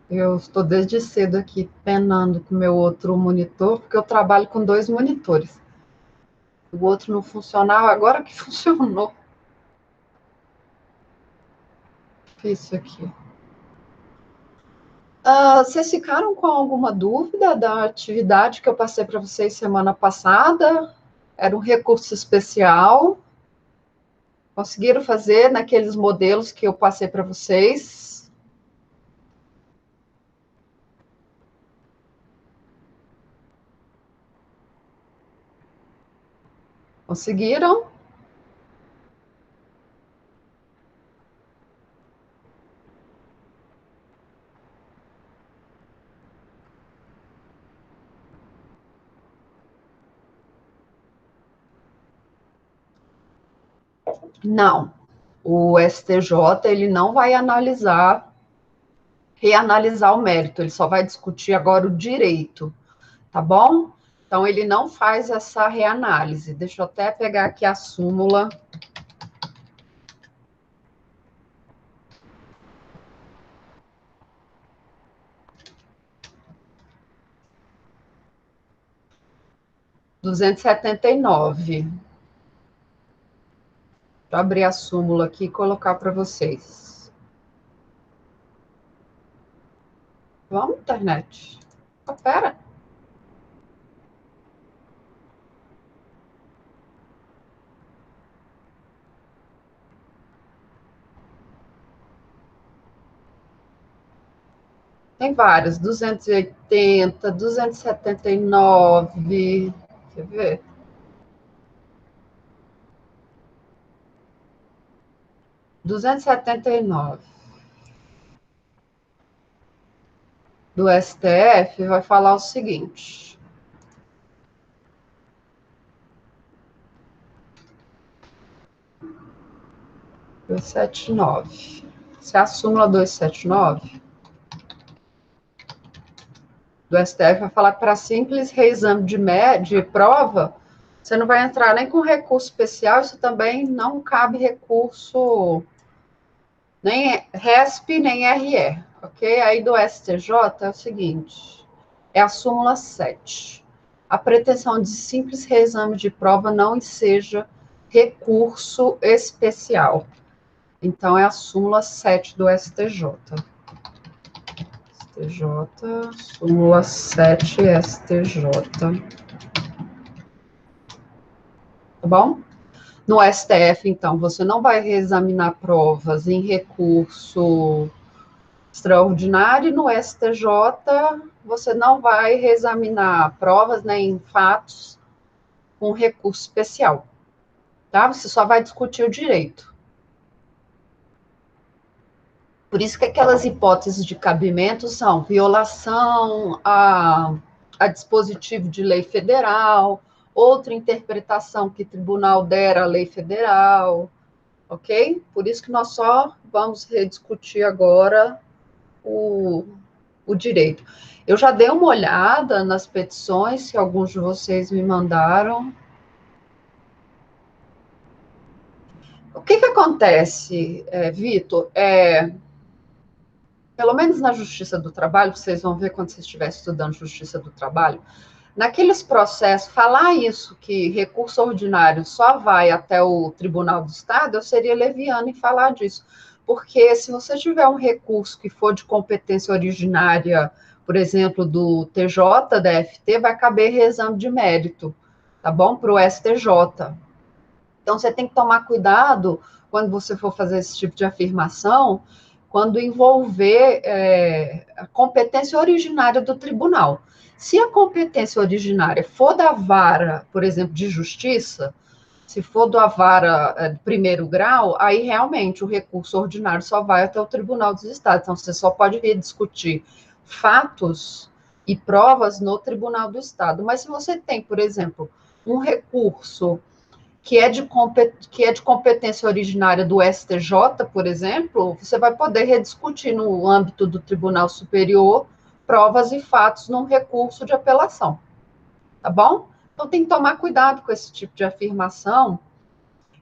Eu estou desde cedo aqui penando com o meu outro monitor, porque eu trabalho com dois monitores. O outro não funcionava, agora que funcionou. Isso aqui. Vocês ficaram com alguma dúvida da atividade que eu passei para vocês semana passada? Era um recurso especial. Conseguiram fazer naqueles modelos que eu passei para vocês? Conseguiram? Não. O STJ ele não vai reanalisar o mérito, ele só vai discutir agora o direito, tá bom? Então ele não faz essa reanálise. Deixa eu até pegar aqui a súmula. Duzentos e setenta e nove. Vou abrir a súmula aqui e colocar para vocês. Vamos, internet. Pera. Tem vários, 280, 279. Quer ver? Duzentos e setenta e nove do STF vai falar o seguinte. Duzentos e setenta e nove. Se a súmula 279 do STF vai falar que para simples reexame de prova, você não vai entrar nem com recurso especial, isso também não cabe recurso, nem RESP, nem RE, ok? Aí do STJ é o seguinte, é a súmula 7. A pretensão de simples reexame de prova não enseja recurso especial. Então, é a súmula 7 do STJ. STJ, súmula 7, STJ. Tá bom? No STF, então, você não vai reexaminar provas em recurso extraordinário. No STJ, você não vai reexaminar provas nem fatos com recurso especial. Tá? Você só vai discutir o direito. Por isso que aquelas hipóteses de cabimento são violação a dispositivo de lei federal, outra interpretação que o tribunal der à lei federal, ok? Por isso que nós só vamos rediscutir agora o direito. Eu já dei uma olhada nas petições que alguns de vocês me mandaram. O que acontece, Vitor? Pelo menos na Justiça do Trabalho, vocês vão ver quando vocês estiverem estudando Justiça do Trabalho, naqueles processos, falar isso, que recurso ordinário só vai até o Tribunal do Estado, eu seria leviana em falar disso. Porque se você tiver um recurso que for de competência originária, por exemplo, do TJ, da FT, vai caber reexame de mérito, tá bom? Para o STJ. Então, você tem que tomar cuidado quando você for fazer esse tipo de afirmação, quando envolver a competência originária do tribunal. Se a competência originária for da vara, por exemplo, de justiça, se for da vara de primeiro grau, aí realmente o recurso ordinário só vai até o Tribunal dos Estados. Então, você só pode vir discutir fatos e provas no Tribunal do Estado. Mas se você tem, por exemplo, um recurso que é de competência originária do STJ, por exemplo, você vai poder rediscutir no âmbito do Tribunal Superior provas e fatos num recurso de apelação, tá bom? Então tem que tomar cuidado com esse tipo de afirmação,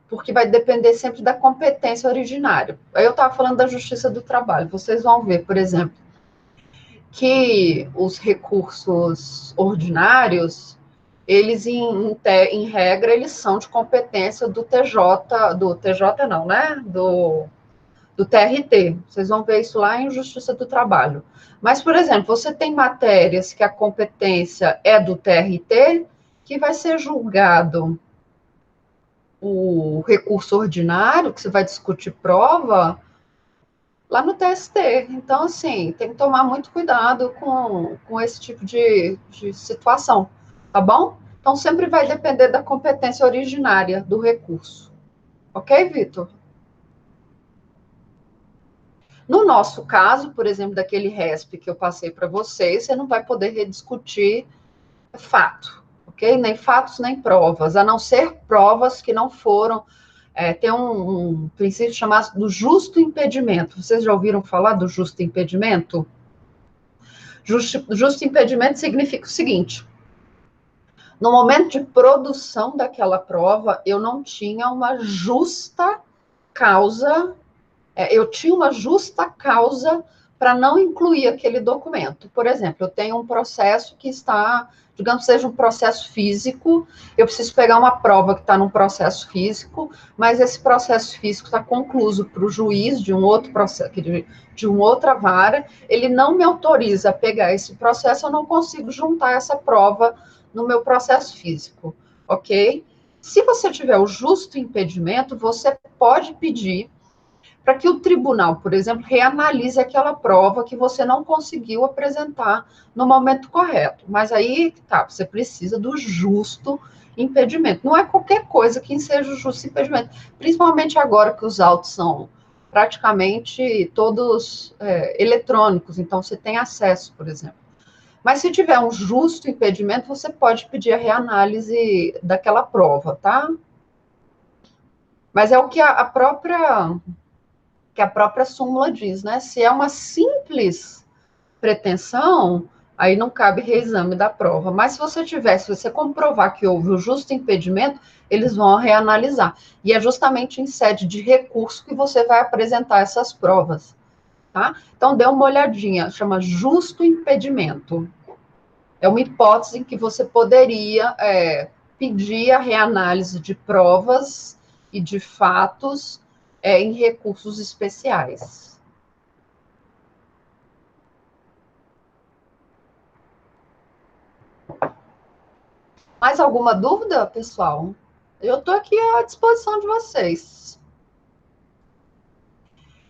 porque vai depender sempre da competência originária. Aí eu estava falando da Justiça do Trabalho, vocês vão ver, por exemplo, que os recursos ordinários, eles, em regra, eles são de competência do TJ não, né? Do TRT. Vocês vão ver isso lá em Justiça do Trabalho. Mas, por exemplo, você tem matérias que a competência é do TRT, que vai ser julgado o recurso ordinário, que você vai discutir prova, lá no TST. Então, assim, tem que tomar muito cuidado com esse tipo de situação, tá bom? Então, sempre vai depender da competência originária do recurso. Ok, Vitor? No nosso caso, por exemplo, daquele RESP que eu passei para vocês, você não vai poder rediscutir fato, ok? Nem fatos, nem provas, a não ser provas que não foram. Tem um princípio chamado do justo impedimento. Vocês já ouviram falar do justo impedimento? Justo impedimento significa o seguinte: no momento de produção daquela prova, eu não tinha uma justa causa, eu tinha uma justa causa para não incluir aquele documento. Por exemplo, eu tenho um processo que está, digamos, seja um processo físico, eu preciso pegar uma prova que está num processo físico, mas esse processo físico está concluído para o juiz de um outro processo, de uma outra vara, ele não me autoriza a pegar esse processo, eu não consigo juntar essa prova no meu processo físico, ok? Se você tiver o justo impedimento, você pode pedir para que o tribunal, por exemplo, reanalise aquela prova que você não conseguiu apresentar no momento correto. Mas aí, tá, você precisa do justo impedimento. Não é qualquer coisa que seja o justo impedimento, principalmente agora que os autos são praticamente todos eletrônicos, então você tem acesso, por exemplo. Mas se tiver um justo impedimento, você pode pedir a reanálise daquela prova, tá? Mas é o que a própria súmula diz, né? Se é uma simples pretensão, aí não cabe reexame da prova. Mas se você comprovar que houve o justo impedimento, eles vão reanalisar. E é justamente em sede de recurso que você vai apresentar essas provas, tá? Então, dê uma olhadinha, chama justo impedimento. É uma hipótese em que você poderia pedir a reanálise de provas e de fatos em recursos especiais. Mais alguma dúvida, pessoal? Eu estou aqui à disposição de vocês.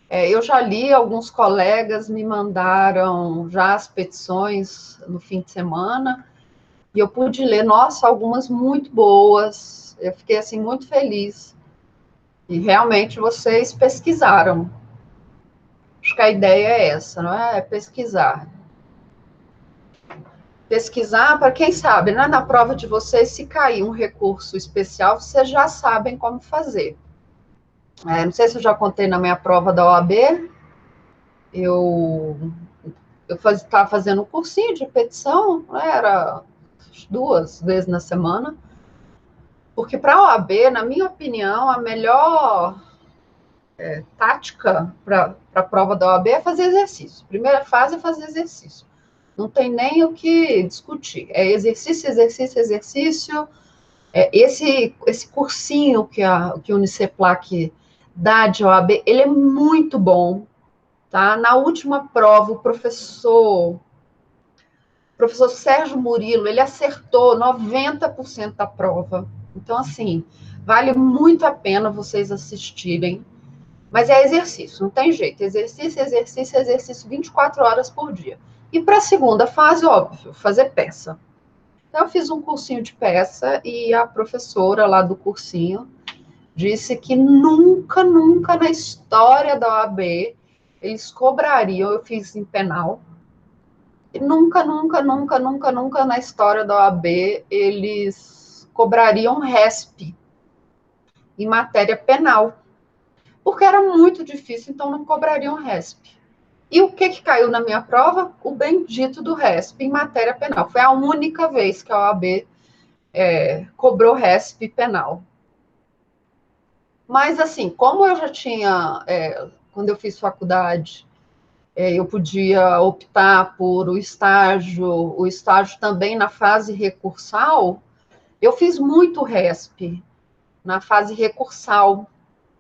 Eu já li, alguns colegas me mandaram já as petições no fim de semana, e eu pude ler, nossa, algumas muito boas. Eu fiquei, assim, muito feliz. E realmente vocês pesquisaram. Acho que a ideia é essa, não é? É pesquisar. Pesquisar, para quem sabe, né? Na prova de vocês, se cair um recurso especial, vocês já sabem como fazer. Não sei se eu já contei na minha prova da OAB, eu estava fazendo um cursinho de petição, né? Era 2 vezes na semana, porque para a OAB, na minha opinião, a melhor tática para a prova da OAB é fazer exercício. Primeira fase é fazer exercício. Não tem nem o que discutir. É exercício, exercício, exercício. Esse cursinho que o Uniceplac dá de OAB, ele é muito bom. Tá? Na última prova, o professor Sérgio Murilo, ele acertou 90% da prova. Então, assim, vale muito a pena vocês assistirem. Mas é exercício, não tem jeito. Exercício, exercício, exercício 24 horas por dia. E para a segunda fase, óbvio, fazer peça. Então, eu fiz um cursinho de peça e a professora lá do cursinho disse que nunca, nunca na história da OAB eles cobrariam, eu fiz em penal, e nunca, nunca, nunca, nunca, nunca na história da OAB eles cobrariam RESP em matéria penal, porque era muito difícil, então não cobrariam RESP. E o que caiu na minha prova? O bendito do RESP em matéria penal. Foi a única vez que a OAB cobrou RESP penal. Mas, assim, como eu já tinha, quando eu fiz faculdade, eu podia optar por o estágio também na fase recursal. Eu fiz muito RESP na fase recursal,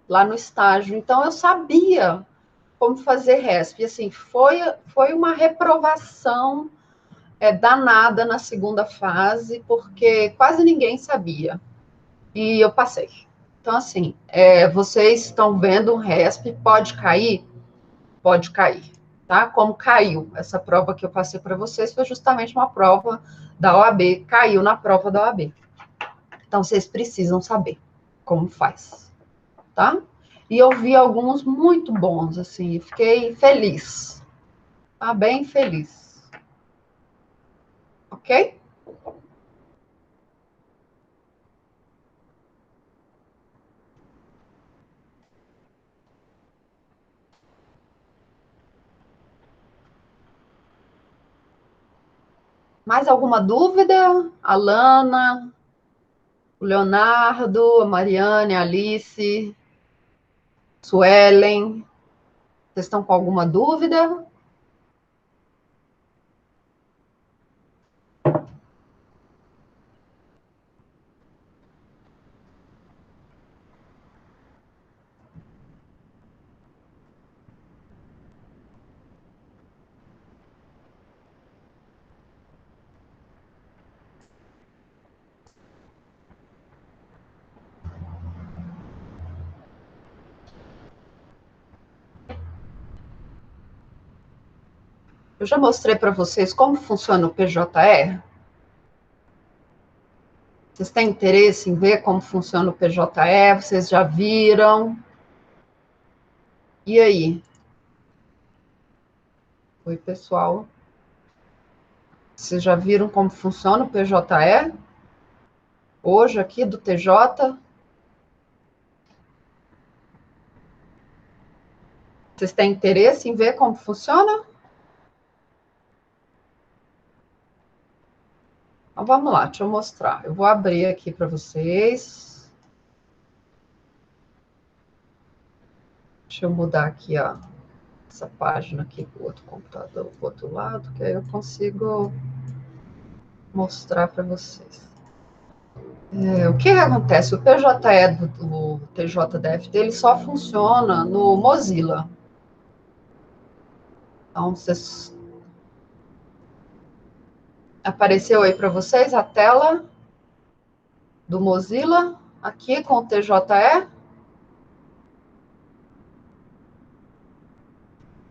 lá no estágio, então eu sabia como fazer RESP. E, assim, foi uma reprovação danada na segunda fase, porque quase ninguém sabia. E eu passei. Então, assim, vocês estão vendo o RESP, pode cair? Pode cair, tá? Como caiu essa prova que eu passei para vocês, foi justamente uma prova da OAB, caiu na prova da OAB. Então, vocês precisam saber como faz, tá? E eu vi alguns muito bons, assim, fiquei feliz, tá? Bem feliz. Ok? Mais alguma dúvida? Alana, o Leonardo, a Mariane, a Alice, Suelen, vocês estão com alguma dúvida? Eu já mostrei para vocês como funciona o PJE. Vocês têm interesse em ver como funciona o PJE? Vocês já viram? E aí? Oi, pessoal. Vocês já viram como funciona o PJE? Hoje, aqui do TJ? Vocês têm interesse em ver como funciona? Então, vamos lá, deixa eu mostrar. Eu vou abrir aqui para vocês. Deixa eu mudar aqui, ó, essa página aqui para o outro computador, para o outro lado, que aí eu consigo mostrar para vocês. O que acontece? O PJE do TJDFT, ele só funciona no Mozilla. Então, vocês... Apareceu aí para vocês a tela do Mozilla, aqui com o TJE?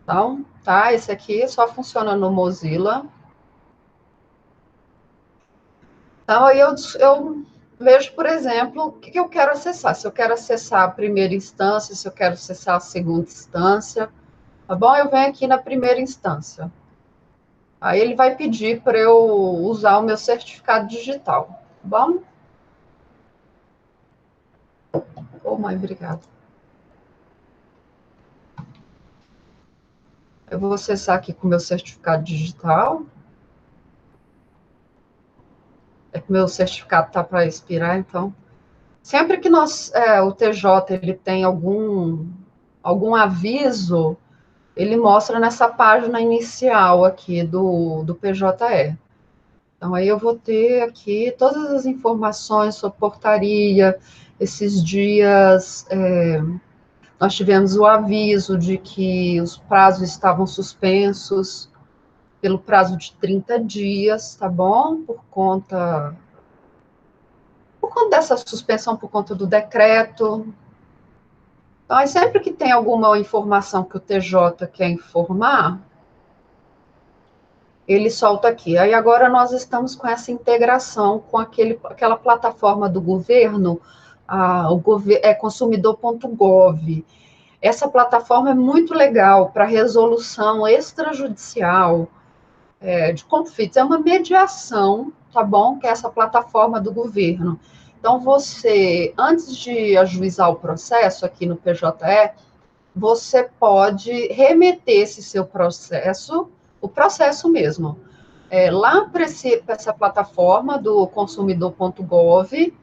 Então, tá, esse aqui só funciona no Mozilla. Então, aí eu vejo, por exemplo, o que eu quero acessar. Se eu quero acessar a primeira instância, se eu quero acessar a segunda instância, tá bom? Eu venho aqui na primeira instância. Aí ele vai pedir para eu usar o meu certificado digital, tá bom? Ô, mãe, obrigada. Eu vou acessar aqui com o meu certificado digital. É que o meu certificado está para expirar, então... Sempre que o TJ ele tem algum aviso, ele mostra nessa página inicial aqui do PJE. Então, aí eu vou ter aqui todas as informações sobre portaria. Esses dias, nós tivemos o aviso de que os prazos estavam suspensos pelo prazo de 30 dias, tá bom? Por conta dessa suspensão, por conta do decreto. Então, sempre que tem alguma informação que o TJ quer informar, ele solta aqui. Aí agora nós estamos com essa integração com aquela plataforma do governo, consumidor.gov. Essa plataforma é muito legal para resolução extrajudicial de conflitos. É uma mediação, tá bom? Que é essa plataforma do governo. Então, você, antes de ajuizar o processo aqui no PJE, você pode remeter esse seu processo, o processo mesmo, lá para essa plataforma do consumidor.gov,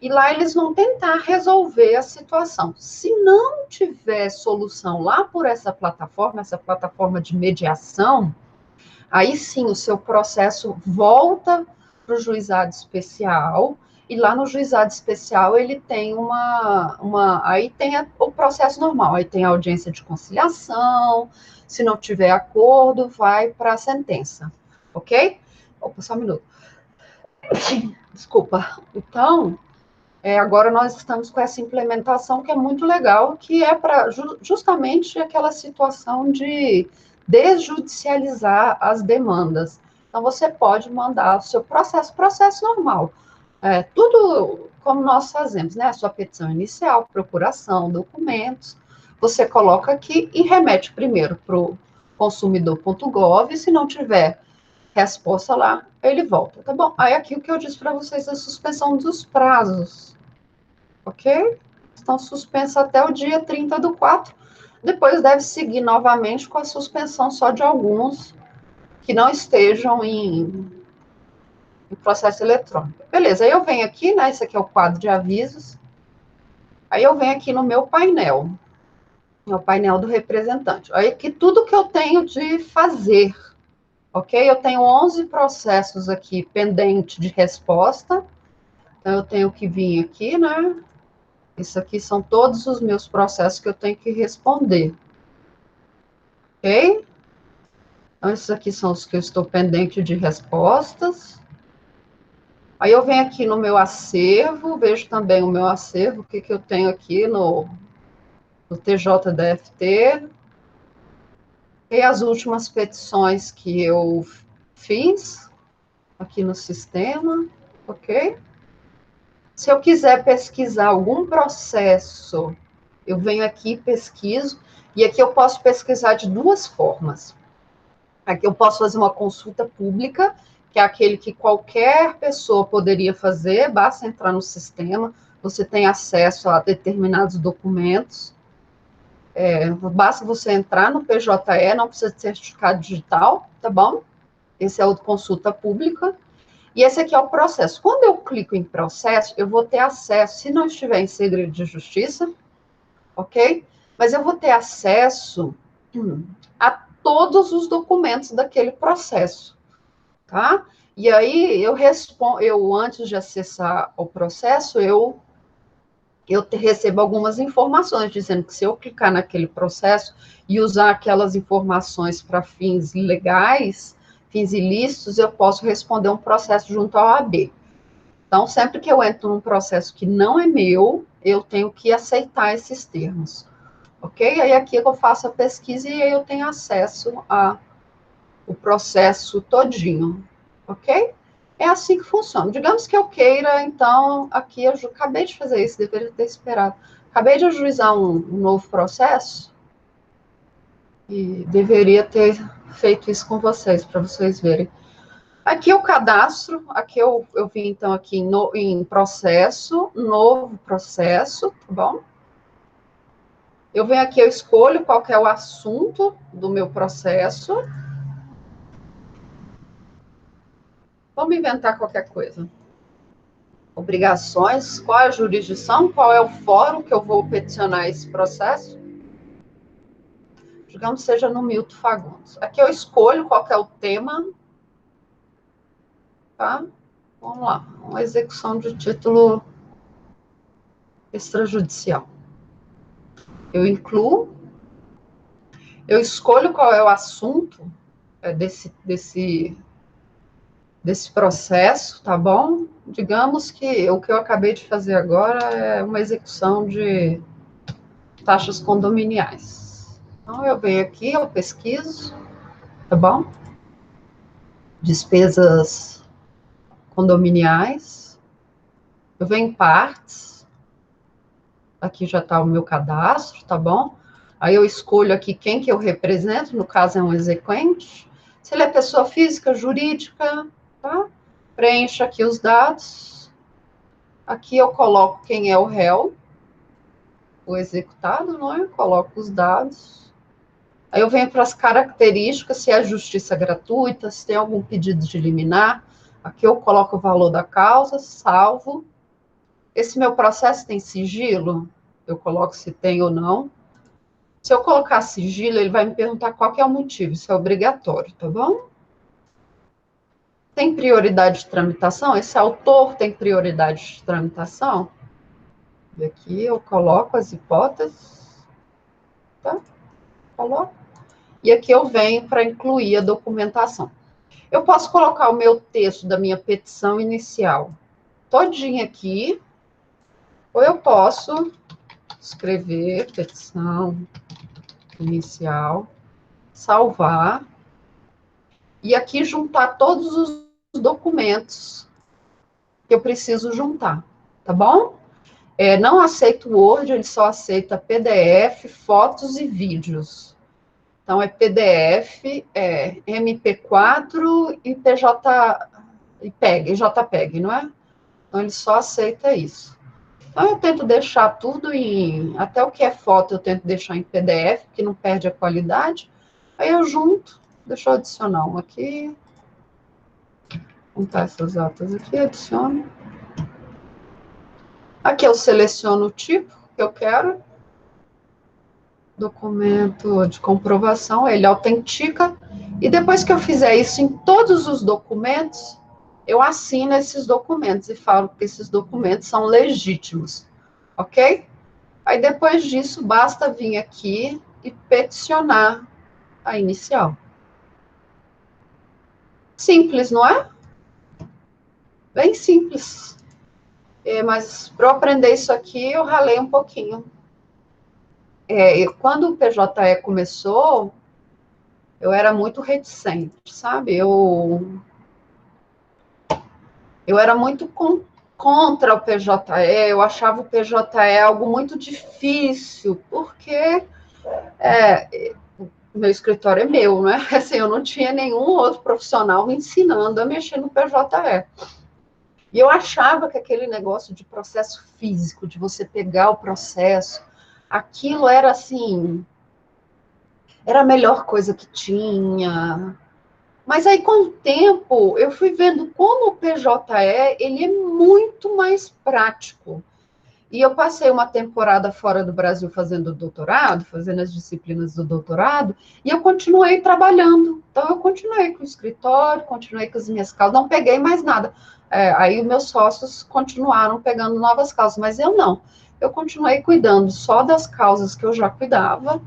E lá eles vão tentar resolver a situação. Se não tiver solução lá por essa plataforma de mediação, aí sim o seu processo volta para o juizado especial, e lá no juizado especial ele tem aí tem o processo normal, aí tem a audiência de conciliação, se não tiver acordo, vai para a sentença, ok? Opa, só um minuto. Desculpa. Então, agora nós estamos com essa implementação que é muito legal, que é para justamente aquela situação de desjudicializar as demandas. Então, você pode mandar o seu processo normal. Tudo como nós fazemos, né? A sua petição inicial, procuração, documentos, você coloca aqui e remete primeiro para o consumidor.gov, e se não tiver resposta lá, ele volta, tá bom? Aí aqui o que eu disse para vocês, a suspensão dos prazos, ok? Estão suspensos até o dia 30/4. Depois deve seguir novamente com a suspensão só de alguns que não estejam em processo eletrônico. Beleza, aí eu venho aqui, né? Esse aqui é o quadro de avisos. Aí eu venho aqui no meu painel do representante. Aí aqui tudo que eu tenho de fazer, ok? Eu tenho 11 processos aqui pendente de resposta. Então, eu tenho que vir aqui, né? Isso aqui são todos os meus processos que eu tenho que responder. Ok? Então, esses aqui são os que eu estou pendente de respostas. Aí eu venho aqui no meu acervo, vejo também o meu acervo, o que, que eu tenho aqui no TJDFT. E as últimas petições que eu fiz aqui no sistema, ok? Se eu quiser pesquisar algum processo, eu venho aqui e pesquiso, e aqui eu posso pesquisar de duas formas. Aqui eu posso fazer uma consulta pública, que é aquele que qualquer pessoa poderia fazer, basta entrar no sistema, você tem acesso a determinados documentos, basta você entrar no PJE, não precisa de certificado digital, tá bom? Esse é o de consulta pública. E esse aqui é o processo. Quando eu clico em processo, eu vou ter acesso, se não estiver em segredo de justiça, ok? Mas eu vou ter acesso a todos os documentos daquele processo, tá? E aí eu antes de acessar o processo, eu recebo algumas informações dizendo que se eu clicar naquele processo e usar aquelas informações para fins legais, fins ilícitos, eu posso responder um processo junto à OAB. Então, sempre que eu entro num processo que não é meu, eu tenho que aceitar esses termos, ok? Aí aqui eu faço a pesquisa e aí eu tenho acesso ao processo todinho, ok? É assim que funciona. Digamos que eu queira, então, aqui eu acabei de fazer isso, deveria ter esperado. Acabei de ajuizar um novo processo e deveria ter feito isso com vocês, para vocês verem. Aqui o cadastro, aqui eu vim, então, aqui em processo, novo processo, tá bom? Eu venho aqui, eu escolho qual que é o assunto do meu processo. Vamos inventar qualquer coisa. Obrigações, qual é a jurisdição, qual é o fórum que eu vou peticionar esse processo. Digamos que seja no Milton Fagundes. Aqui eu escolho qual que é o tema. Tá? Vamos lá. Uma execução de título extrajudicial. Eu incluo. Eu escolho qual é o assunto desse processo, tá bom? Digamos que o que eu acabei de fazer agora é uma execução de taxas condominiais. Então, eu venho aqui, eu pesquiso, tá bom? Despesas condominiais. Eu venho em partes. Aqui já está o meu cadastro, tá bom? Aí eu escolho aqui quem que eu represento, no caso é um exequente. Se ele é pessoa física, jurídica, tá? Preencho aqui os dados. Aqui eu coloco quem é o réu, o executado, não é? Coloco os dados. Aí eu venho para as características, se é justiça gratuita, se tem algum pedido de liminar. Aqui eu coloco o valor da causa, salvo. Esse meu processo tem sigilo? Eu coloco se tem ou não. Se eu colocar sigilo, ele vai me perguntar qual que é o motivo. Isso é obrigatório, tá bom? Tem prioridade de tramitação? Esse autor tem prioridade de tramitação? E aqui eu coloco as hipóteses, tá? Coloco. E aqui eu venho para incluir a documentação. Eu posso colocar o meu texto da minha petição inicial todinha aqui, ou eu posso escrever petição inicial, salvar, e aqui juntar todos os documentos que eu preciso juntar, tá bom? Não aceito Word, ele só aceita PDF, fotos e vídeos. Então, é PDF, MP4 e PJ, e PEG, JPEG, não é? Então, ele só aceita isso. Então, eu tento deixar tudo até o que é foto eu tento deixar em PDF, que não perde a qualidade. Aí eu junto, deixa eu adicionar um aqui. Juntar essas atas aqui, adiciono. Aqui eu seleciono o tipo que eu quero. Documento de comprovação, ele autentica. E depois que eu fizer isso em todos os documentos, eu assino esses documentos e falo que esses documentos são legítimos, ok? Aí depois disso, basta vir aqui e peticionar a inicial. Simples, não é? Bem simples. Mas para eu aprender isso aqui, eu ralei um pouquinho. Quando o PJE começou, eu era muito reticente, sabe? Eu era muito contra o PJE, eu achava o PJE algo muito difícil, porque o meu escritório é meu, né? Assim, eu não tinha nenhum outro profissional me ensinando a mexer no PJE. E eu achava que aquele negócio de processo físico, de você pegar o processo, aquilo era assim, era a melhor coisa que tinha. Mas aí, com o tempo, eu fui vendo como o PJE, ele é muito mais prático. E eu passei uma temporada fora do Brasil fazendo doutorado, fazendo as disciplinas do doutorado, e eu continuei trabalhando. Então, eu continuei com o escritório, continuei com as minhas causas, não peguei mais nada. Aí, os meus sócios continuaram pegando novas causas, mas eu não. Eu continuei cuidando só das causas que eu já cuidava,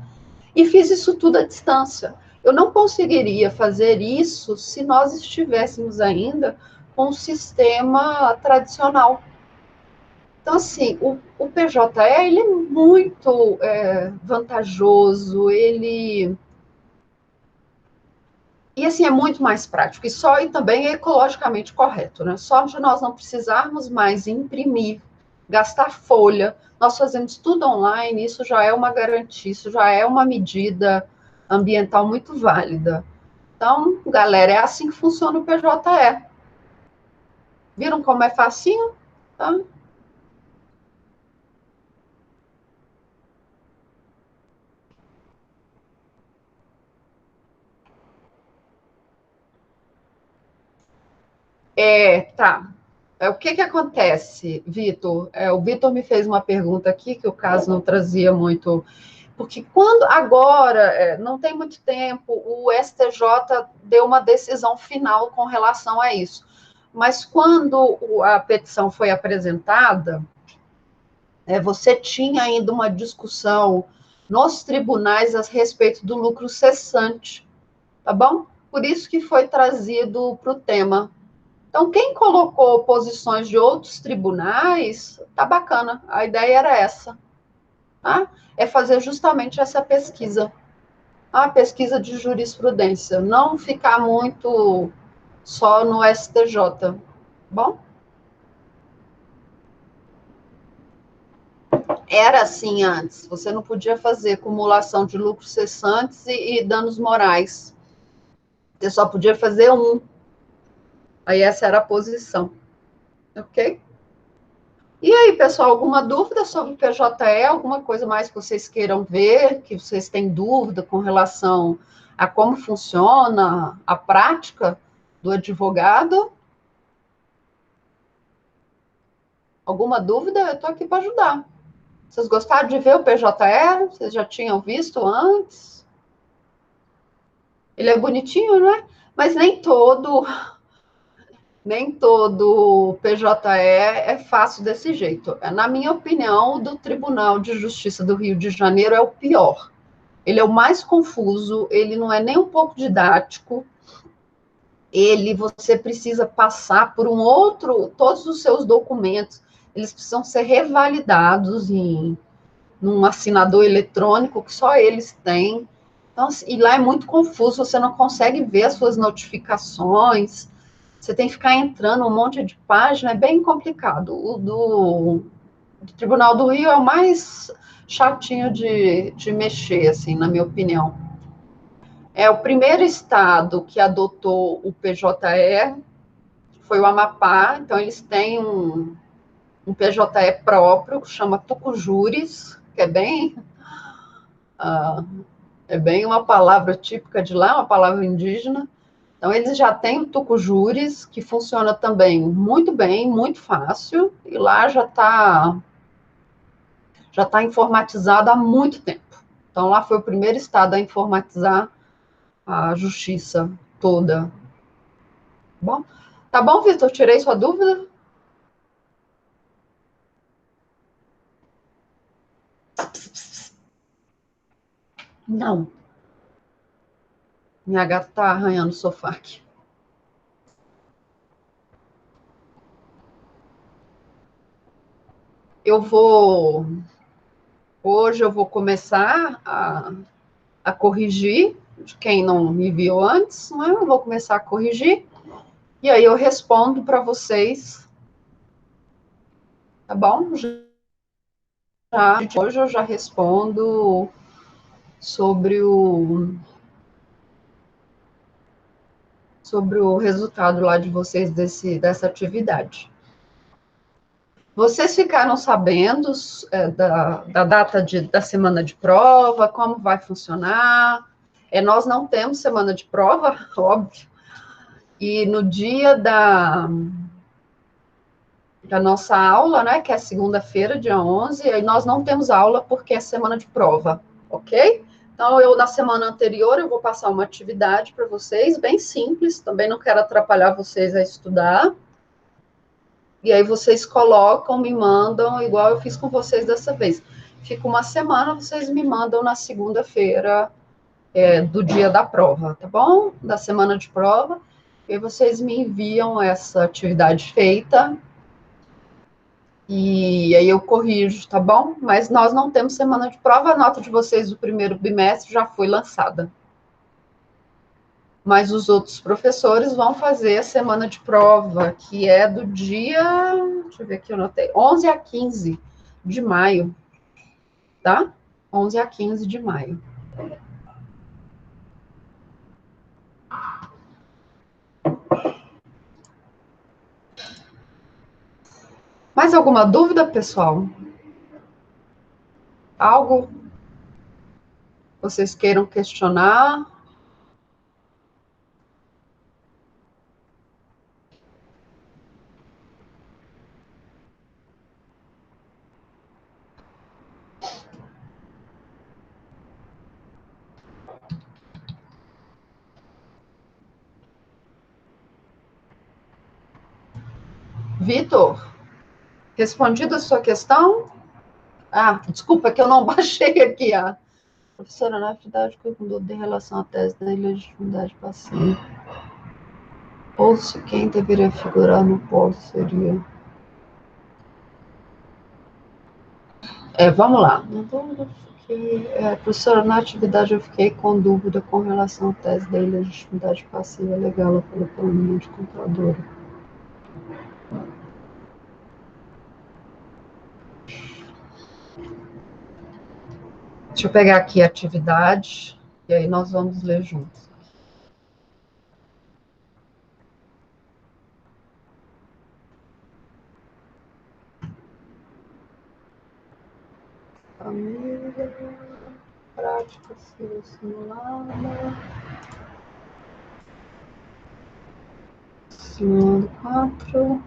e fiz isso tudo à distância. Eu não conseguiria fazer isso se nós estivéssemos ainda com o sistema tradicional. Então, assim, o PJE, ele é muito vantajoso, E, assim, é muito mais prático, e também é ecologicamente correto, né? Só de nós não precisarmos mais imprimir, gastar folha, nós fazemos tudo online, isso já é uma garantia, isso já é uma medida ambiental muito válida. Então, galera, é assim que funciona o PJE. Viram como é facinho? Tá? Tá. O que acontece, Vitor? O Vitor me fez uma pergunta aqui, que o caso não trazia muito. Porque quando agora, não tem muito tempo, o STJ deu uma decisão final com relação a isso. Mas quando a petição foi apresentada, você tinha ainda uma discussão nos tribunais a respeito do lucro cessante, tá bom? Por isso que foi trazido para o tema. Então, quem colocou posições de outros tribunais, tá bacana. A ideia era essa, tá? É fazer justamente essa pesquisa, a pesquisa de jurisprudência, não ficar muito só no STJ, bom? Era assim antes, você não podia fazer acumulação de lucros cessantes e danos morais, você só podia fazer um, aí essa era a posição, ok? E aí, pessoal, alguma dúvida sobre o PJE? Alguma coisa mais que vocês queiram ver, que vocês têm dúvida com relação a como funciona a prática do advogado? Alguma dúvida? Eu estou aqui para ajudar. Vocês gostaram de ver o PJE? Vocês já tinham visto antes? Ele é bonitinho, não é? Mas nem todo PJE é fácil desse jeito. Na minha opinião, o do Tribunal de Justiça do Rio de Janeiro é o pior. Ele é o mais confuso, ele não é nem um pouco didático. Você precisa passar por todos os seus documentos, eles precisam ser revalidados num assinador eletrônico que só eles têm. Então, e lá é muito confuso, você não consegue ver as suas notificações, você tem que ficar entrando um monte de página, é bem complicado. O do Tribunal do Rio é o mais chatinho de mexer, assim, na minha opinião. É o primeiro estado que adotou o PJE, foi o Amapá, então eles têm um PJE próprio, que chama Tucujures, que é bem uma palavra típica de lá, uma palavra indígena. Então, eles já têm o Tucujures, que funciona também muito bem, muito fácil, e lá já tá informatizado há muito tempo. Então, lá foi o primeiro estado a informatizar a justiça toda. Bom, tá bom, Vitor? Tirei sua dúvida? Não. Minha gata tá arranhando o sofá aqui. Eu vou. Hoje eu vou começar a corrigir, de quem não me viu antes, né? Eu vou começar a corrigir, e aí eu respondo para vocês, tá bom? Hoje eu já respondo sobre o resultado lá de vocês dessa atividade. Vocês ficaram sabendo da data da semana de prova, como vai funcionar? Nós não temos semana de prova, óbvio, e no dia da nossa aula, né, que é segunda-feira, dia 11, aí nós não temos aula porque é semana de prova, ok? Então, na semana anterior, eu vou passar uma atividade para vocês, bem simples, também não quero atrapalhar vocês a estudar, e aí vocês colocam, me mandam, igual eu fiz com vocês dessa vez. Fica uma semana, vocês me mandam na segunda-feira do dia da prova, tá bom? Da semana de prova, e aí vocês me enviam essa atividade feita, e aí eu corrijo, tá bom? Mas nós não temos semana de prova, a nota de vocês do primeiro bimestre já foi lançada. Mas os outros professores vão fazer a semana de prova, que é do dia, deixa eu ver aqui, eu notei, 11 a 15 de maio, tá? 11 a 15 de maio. Mais alguma dúvida, pessoal? Algo vocês queiram questionar? Vitor, respondida a sua questão? Ah, desculpa que eu não baixei aqui a professora na atividade que mudou em relação à tese da ilegitimidade passiva. Ou se quem deveria figurar no polo seria. Vamos lá. Professora, na atividade eu fiquei com dúvida com relação à tese da ilegitimidade passiva legal pelo plano de computadora. Deixa eu pegar aqui a atividade e aí nós vamos ler juntos. Família, prática simulada. Simulando 4.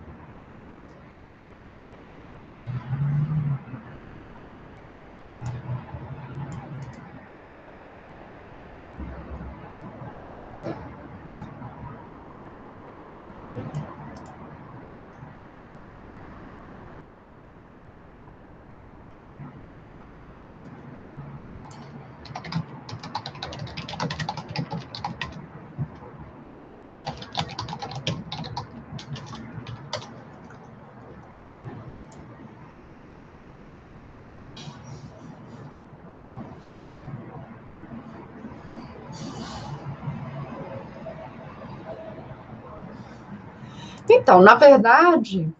Então, na verdade,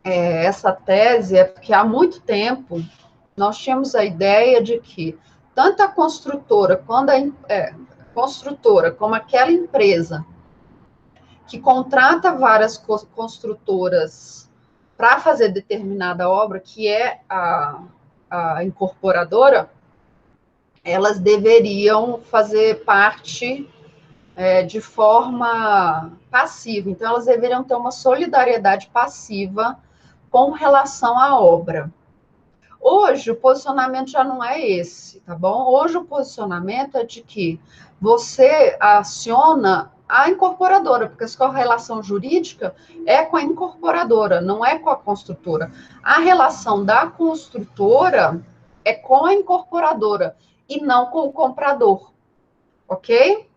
essa tese é porque há muito tempo nós tínhamos a ideia de que tanto a construtora, construtora como aquela empresa que contrata várias construtoras para fazer determinada obra, que é a incorporadora, elas deveriam fazer parte de forma passiva. Então, elas deveriam ter uma solidariedade passiva com relação à obra. Hoje, o posicionamento já não é esse, tá bom? Hoje, o posicionamento é de que você aciona a incorporadora, porque a sua relação jurídica é com a incorporadora, não é com a construtora. A relação da construtora é com a incorporadora e não com o comprador, ok?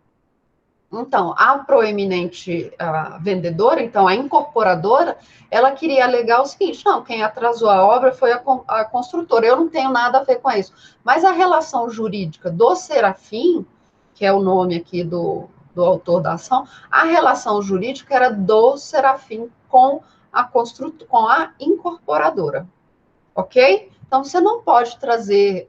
Então, a proeminente vendedora, então a incorporadora, ela queria alegar o seguinte: não, quem atrasou a obra foi a construtora, eu não tenho nada a ver com isso. Mas a relação jurídica do Serafim, que é o nome aqui do autor da ação, a relação jurídica era do Serafim com com a incorporadora, ok? Então, você não pode trazer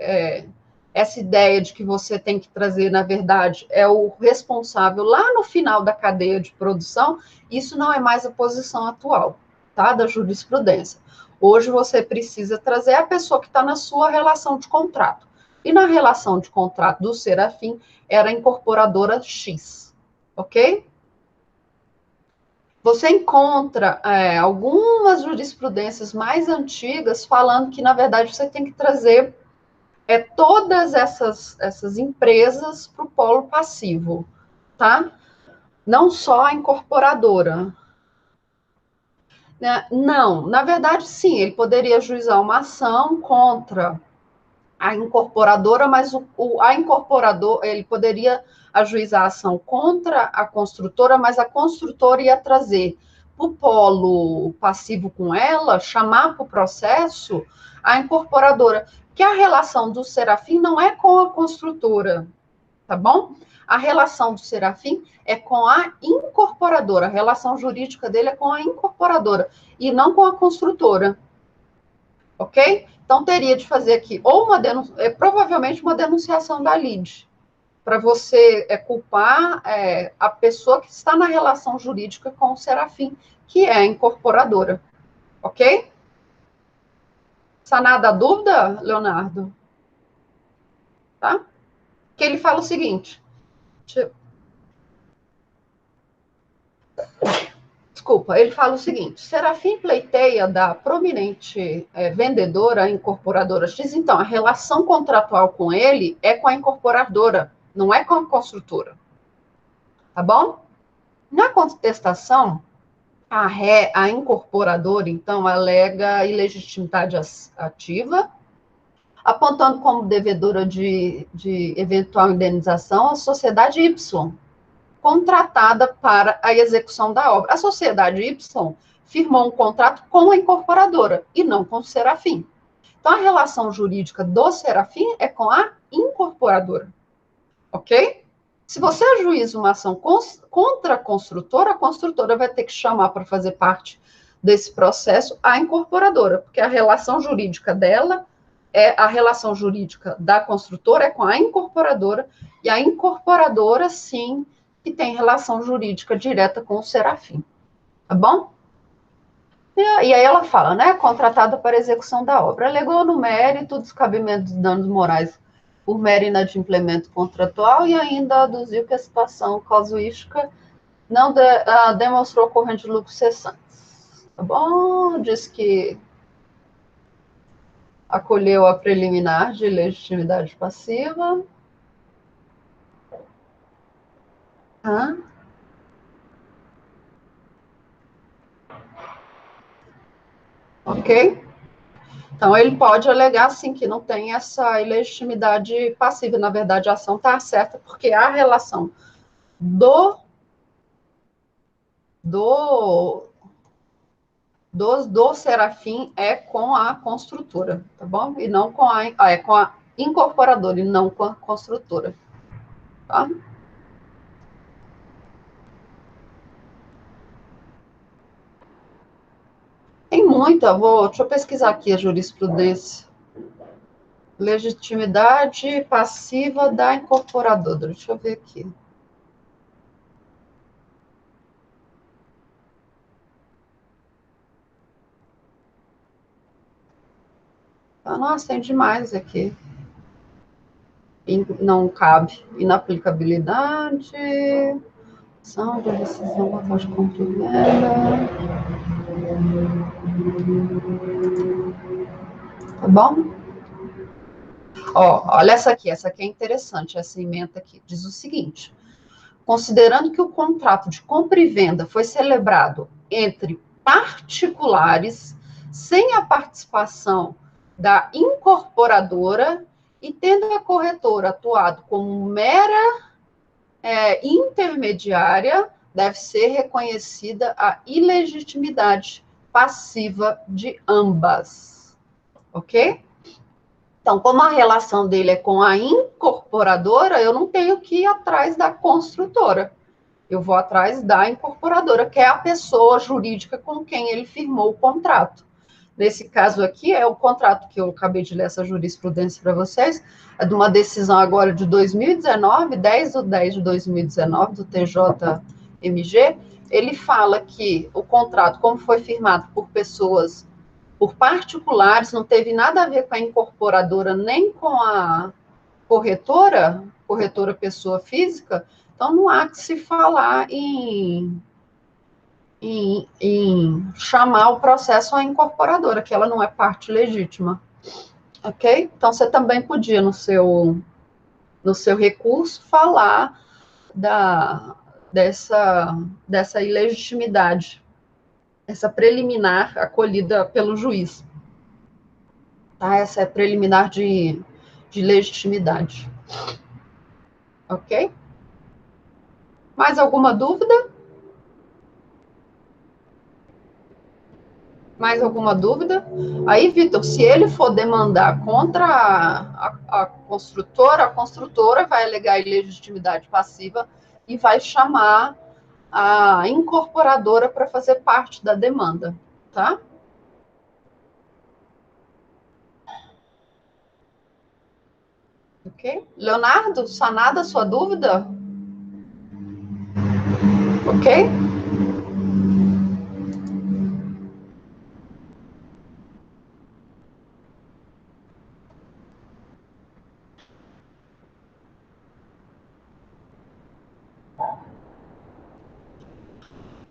essa ideia de que você tem que trazer, na verdade, é o responsável lá no final da cadeia de produção. Isso não é mais a posição atual, tá? Da jurisprudência. Hoje você precisa trazer a pessoa que está na sua relação de contrato. E na relação de contrato do Serafim era a incorporadora X, ok? Você encontra algumas jurisprudências mais antigas falando que, na verdade, você tem que trazer todas essas empresas para o polo passivo, tá? Não só a incorporadora. Né? Não, na verdade, sim, ele poderia ajuizar uma ação contra a incorporadora, mas a incorporadora, ele poderia ajuizar a ação contra a construtora, mas a construtora ia trazer para o polo passivo com ela, chamar para o processo a incorporadora, que a relação do Serafim não é com a construtora, tá bom? A relação do Serafim é com a incorporadora, a relação jurídica dele é com a incorporadora e não com a construtora, ok? Então, teria de fazer aqui, ou provavelmente uma denunciação da lide, para você culpar a pessoa que está na relação jurídica com o Serafim, que é a incorporadora, ok? Sanada a dúvida, Leonardo? Tá? Que ele fala o seguinte, desculpa, ele fala o seguinte: Serafim pleiteia da prominente vendedora, incorporadora X, então a relação contratual com ele é com a incorporadora, não é com a construtora. Tá bom? Na contestação, a incorporadora, então, alega ilegitimidade ativa, apontando como devedora de eventual indenização a sociedade Y, contratada para a execução da obra. A sociedade Y firmou um contrato com a incorporadora e não com o Serafim. Então, a relação jurídica do Serafim é com a incorporadora, ok? Se você ajuiza uma ação contra a construtora vai ter que chamar para fazer parte desse processo a incorporadora, porque a relação jurídica dela a relação jurídica da construtora é com a incorporadora, e a incorporadora, sim, que tem relação jurídica direta com o Serafim, tá bom? E aí ela fala, né, contratada para execução da obra, alegou no mérito dos cabimentos de danos morais por mero inadimplemento contratual e ainda aduziu que a situação casuística não demonstrou ocorrente de lucros cessantes. Tá bom? Diz que acolheu a preliminar de legitimidade passiva. Hã? Ok? Então, ele pode alegar, sim, que não tem essa ilegitimidade passiva. Na verdade, a ação está certa, porque a relação do Serafim é com a construtora, tá bom? E não com com a incorporadora e não com a construtora, tá? Tem muita, deixa eu pesquisar aqui a jurisprudência. Legitimidade passiva da incorporadora. Deixa eu ver aqui. Nossa, tem demais aqui. Não cabe. Inaplicabilidade. Ação de decisão da parte de compra e venda. Tá bom? Olha essa aqui é interessante, essa emenda aqui. Diz o seguinte: considerando que o contrato de compra e venda foi celebrado entre particulares, sem a participação da incorporadora e tendo a corretora atuado como mera intermediária, deve ser reconhecida a ilegitimidade passiva de ambas. Ok? Então, como a relação dele é com a incorporadora, eu não tenho que ir atrás da construtora. Eu vou atrás da incorporadora, que é a pessoa jurídica com quem ele firmou o contrato. Nesse caso aqui, é o contrato que eu acabei de ler essa jurisprudência para vocês, é de uma decisão agora de 2019, 10 de 2019, do TJMG. Ele fala que o contrato, como foi firmado por pessoas, por particulares, não teve nada a ver com a incorporadora, nem com a corretora pessoa física, então não há que se falar em chamar o processo à incorporadora, que ela não é parte legítima. Ok? Então você também podia, no seu recurso, falar dessa ilegitimidade, essa preliminar acolhida pelo juiz. Tá? Essa é preliminar de legitimidade. Ok? Mais alguma dúvida? Mais alguma dúvida? Aí, Vitor, se ele for demandar contra a construtora vai alegar ilegitimidade passiva e vai chamar a incorporadora para fazer parte da demanda, tá? Ok? Leonardo, sanada a sua dúvida? Ok?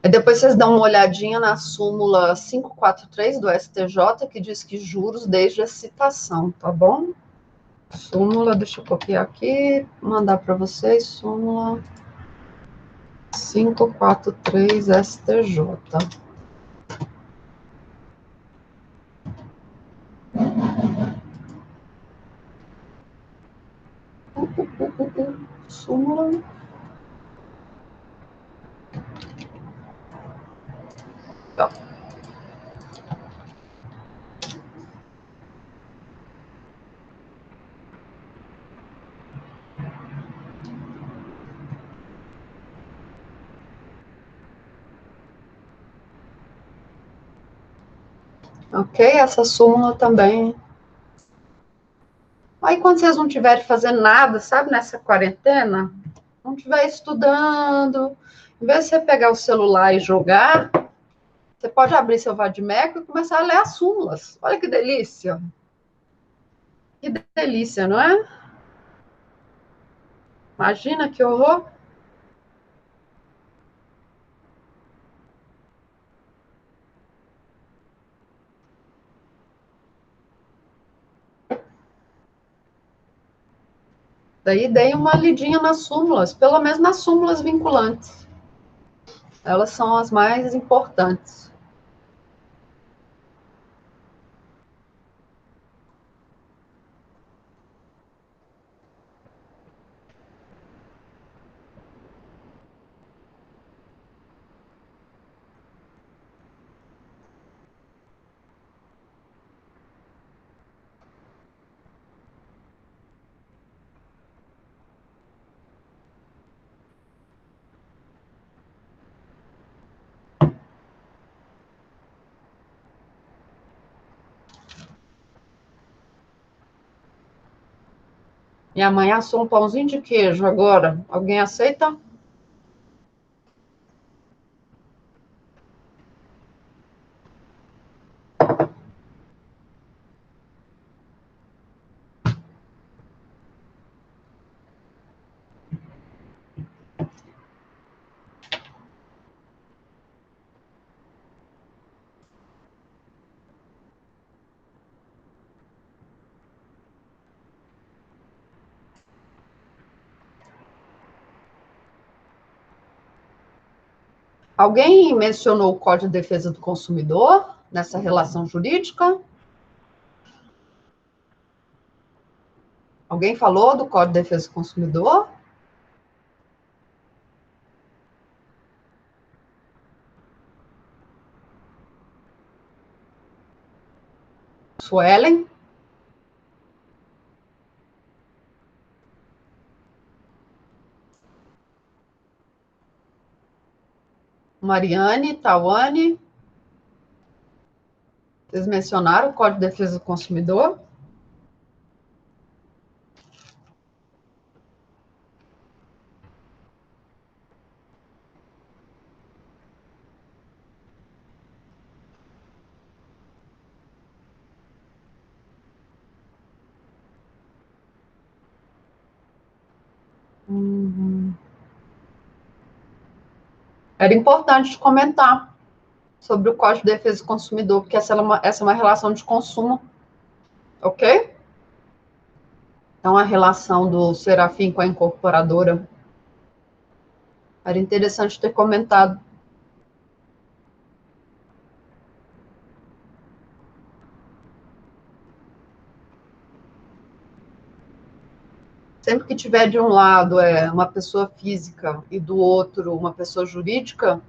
E depois vocês dão uma olhadinha na súmula 543 do STJ, que diz que juros desde a citação, tá bom? Súmula, deixa eu copiar aqui, mandar para vocês, súmula 543 STJ. Súmula. Tá. Ok, essa súmula também. Aí quando vocês não estiverem fazendo nada, sabe, nessa quarentena, não estiver estudando, em vez de você pegar o celular e jogar, você pode abrir seu Vadimeco e começar a ler as súmulas. Olha que delícia. Que delícia, não é? Imagina que horror. Daí dei uma lidinha nas súmulas, pelo menos nas súmulas vinculantes. Elas são as mais importantes. Minha mãe assou um pãozinho de queijo agora. Alguém aceita? Alguém mencionou o Código de Defesa do Consumidor nessa relação jurídica? Alguém falou do Código de Defesa do Consumidor? Suelen? Mariane? Tawane? Vocês mencionaram o Código de Defesa do Consumidor? Uhum. Era importante comentar sobre o Código de Defesa do Consumidor, porque essa é uma relação de consumo, ok? Então, a relação do Serafim com a incorporadora. Era interessante ter comentado. Sempre que tiver de um lado uma pessoa física e do outro uma pessoa jurídica,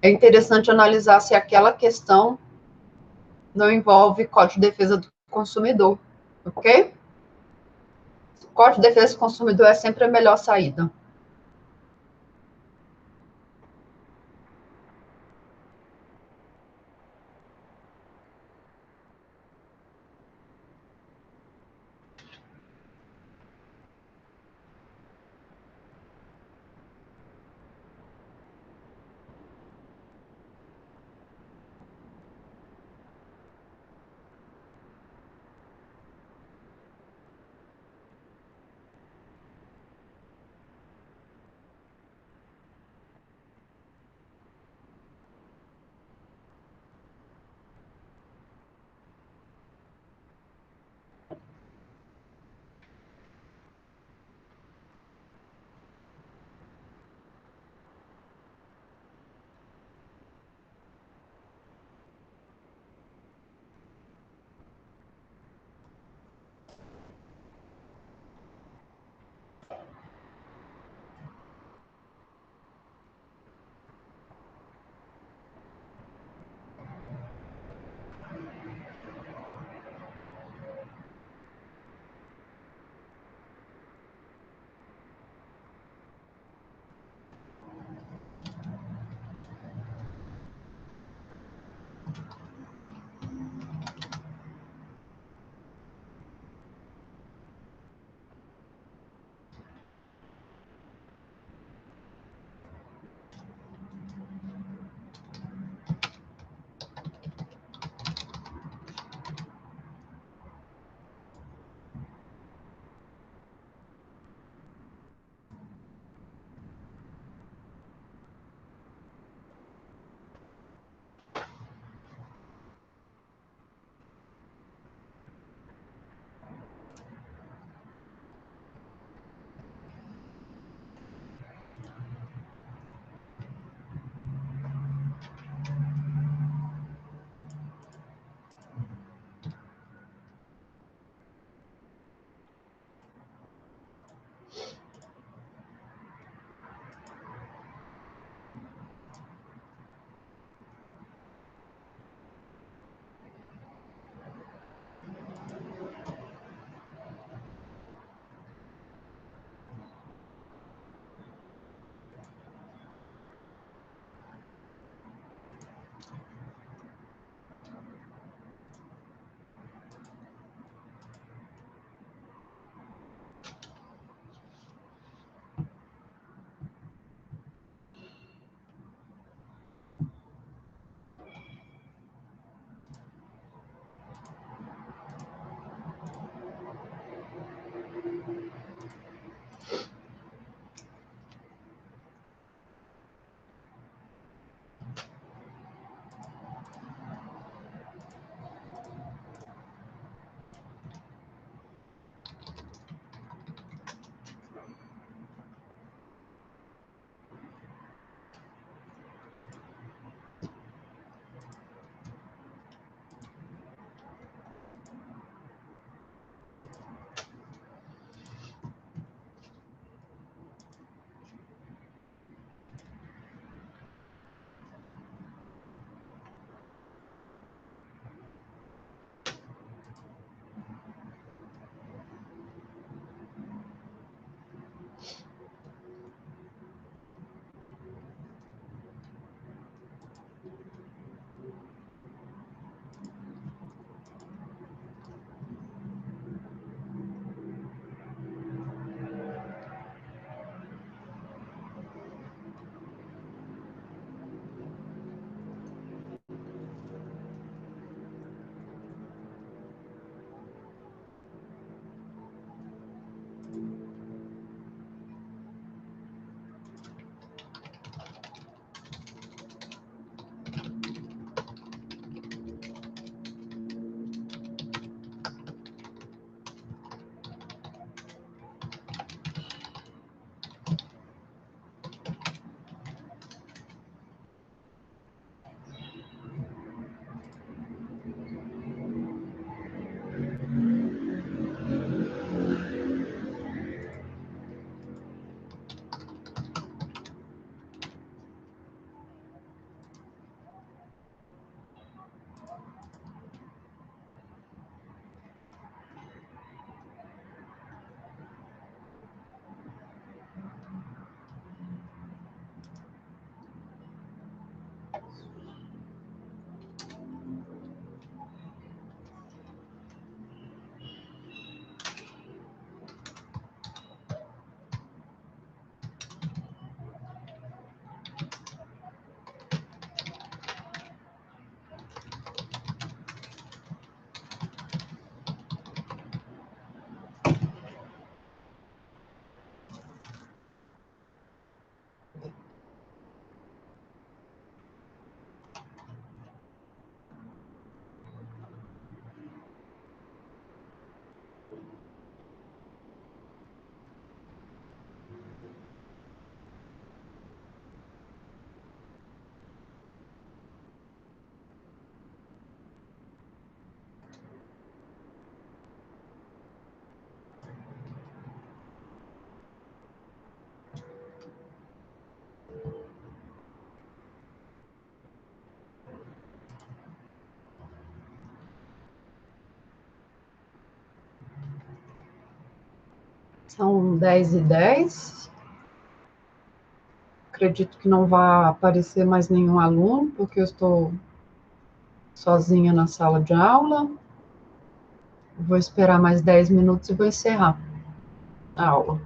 é interessante analisar se aquela questão não envolve Código de Defesa do Consumidor, ok? O Código de Defesa do Consumidor é sempre a melhor saída. São 10h10. Acredito que não vai aparecer mais nenhum aluno, porque eu estou sozinha na sala de aula. Vou esperar mais 10 minutos e vou encerrar a aula.